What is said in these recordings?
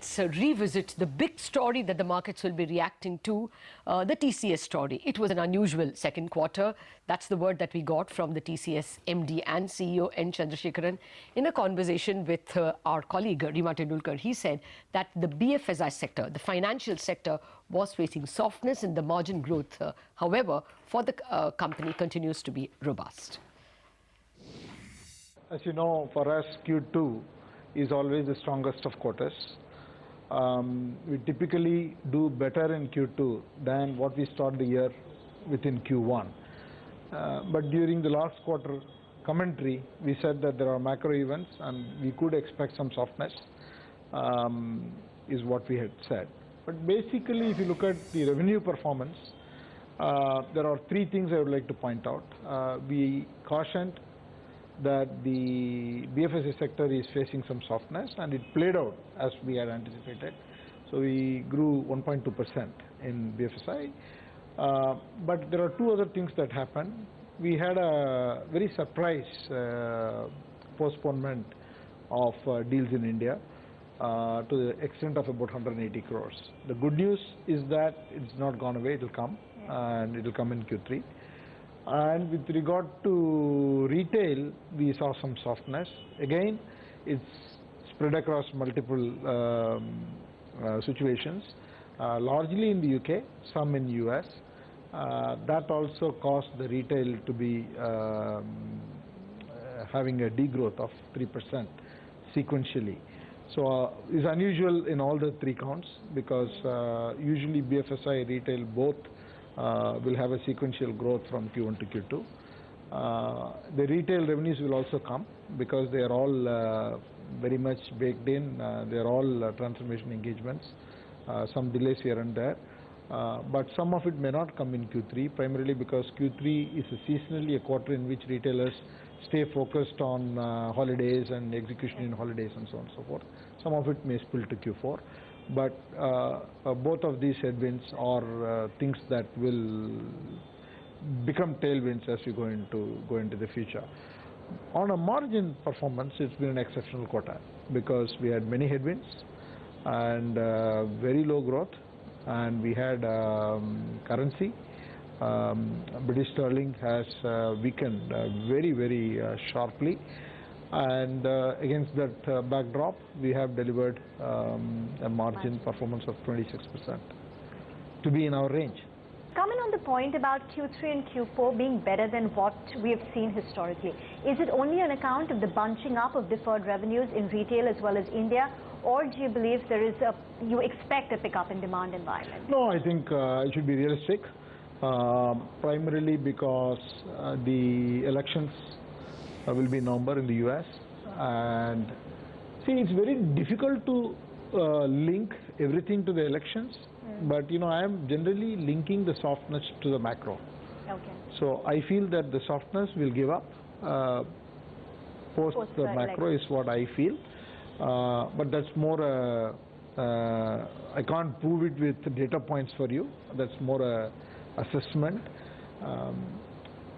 Let's revisit the big story that the markets will be reacting to, the TCS story. It was an unusual second quarter. That's the word that we got from the TCS MD and CEO N. Chandrasekaran. In a conversation with our colleague Rima Tendulkar, he said that the BFSI sector, the financial sector, was facing softness in the margin growth. However, for the company continues to be robust. As you know, for us, Q2 is always the strongest of quarters. We typically do better in Q2 than what we start the year within Q1. But during the last quarter commentary, we said that there are macro events and we could expect some softness, is what we had said. But basically, if you look at the revenue performance, there are three things I would like to point out. We cautioned that the BFSI sector is facing some softness, and it played out as we had anticipated. So we grew 1.2% in BFSI. But there are two other things that happened. We had a very surprise postponement of deals in India to the extent of about 180 crores. The good news is that it's not gone away, it will come, and it will come in Q3. And with regard to retail, we saw some softness. Again, it's spread across multiple situations, largely in the UK, some in US. That also caused the retail to be having a degrowth of 3% sequentially. So it's unusual in all the three counts because usually BFSI retail both will have a sequential growth from Q1 to Q2. The retail revenues will also come because they are all very much baked in. They are all transformation engagements, some delays here and there. But some of it may not come in Q3, primarily because Q3 is seasonally a quarter in which retailers stay focused on holidays and execution in holidays and so on and so forth. Some of it may spill to Q4. But both of these headwinds are things that will become tailwinds as we go into the future. On a margin performance, it's been an exceptional quarter because we had many headwinds and very low growth, and we had currency. British sterling has weakened very sharply. And against that backdrop, we have delivered a margin performance of 26% to be in our range. Coming on the point about Q3 and Q4 being better than what we have seen historically, is it only on account of the bunching up of deferred revenues in retail as well as India, or do you believe you expect a pickup in demand environment? No, I think it should be realistic, primarily because the elections will be in November in the US, and see, it's very difficult to link everything to the elections, but you know, I am generally linking the softness to the macro. Okay. So I feel that the softness will give up post the macro is what I feel, but that's more I can't prove it with data points for you. That's more a assessment.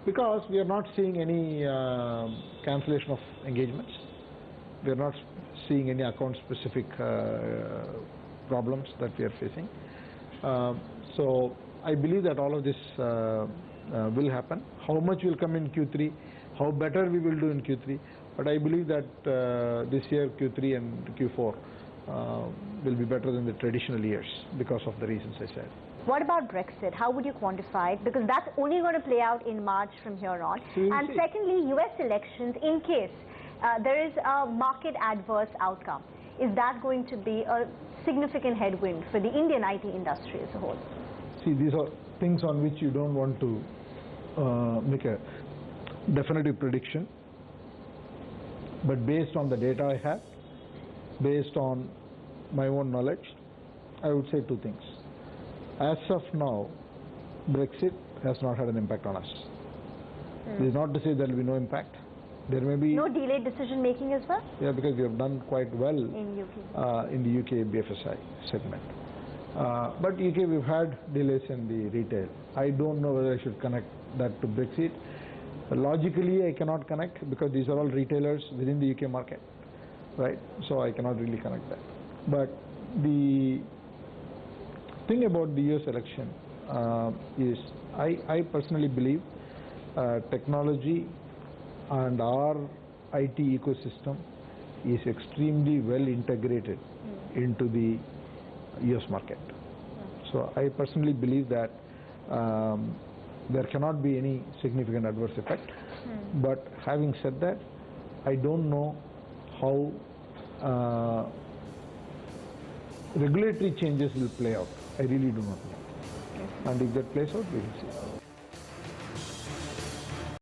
Because we are not seeing any cancellation of engagements. We are not seeing any account-specific problems that we are facing. So I believe that all of this will happen. How much will come in Q3, how better we will do in Q3, but I believe that this year Q3 and Q4 will be better than the traditional years because of the reasons I said. What about Brexit? How would you quantify it? Because that's only going to play out in March from here on. And secondly, US elections, in case there is a market adverse outcome, is that going to be a significant headwind for the Indian IT industry as a whole? See, these are things on which you don't want to make a definitive prediction. But based on the data I have, based on my own knowledge, I would say two things. As of now, Brexit has not had an impact on us. It is not to say there will be no impact. There may be no delayed decision making as well? Yeah, because we have done quite well in the UK BFSI segment. But UK we've had delays in the retail. I don't know whether I should connect that to Brexit. Logically, I cannot connect because these are all retailers within the UK market, right? So I cannot really connect that. But the thing about the US election is I personally believe technology and our IT ecosystem is extremely well integrated into the US market. So I personally believe that there cannot be any significant adverse effect. But having said that, I don't know how regulatory changes will play out. I really do not know. And if that plays out, we will see.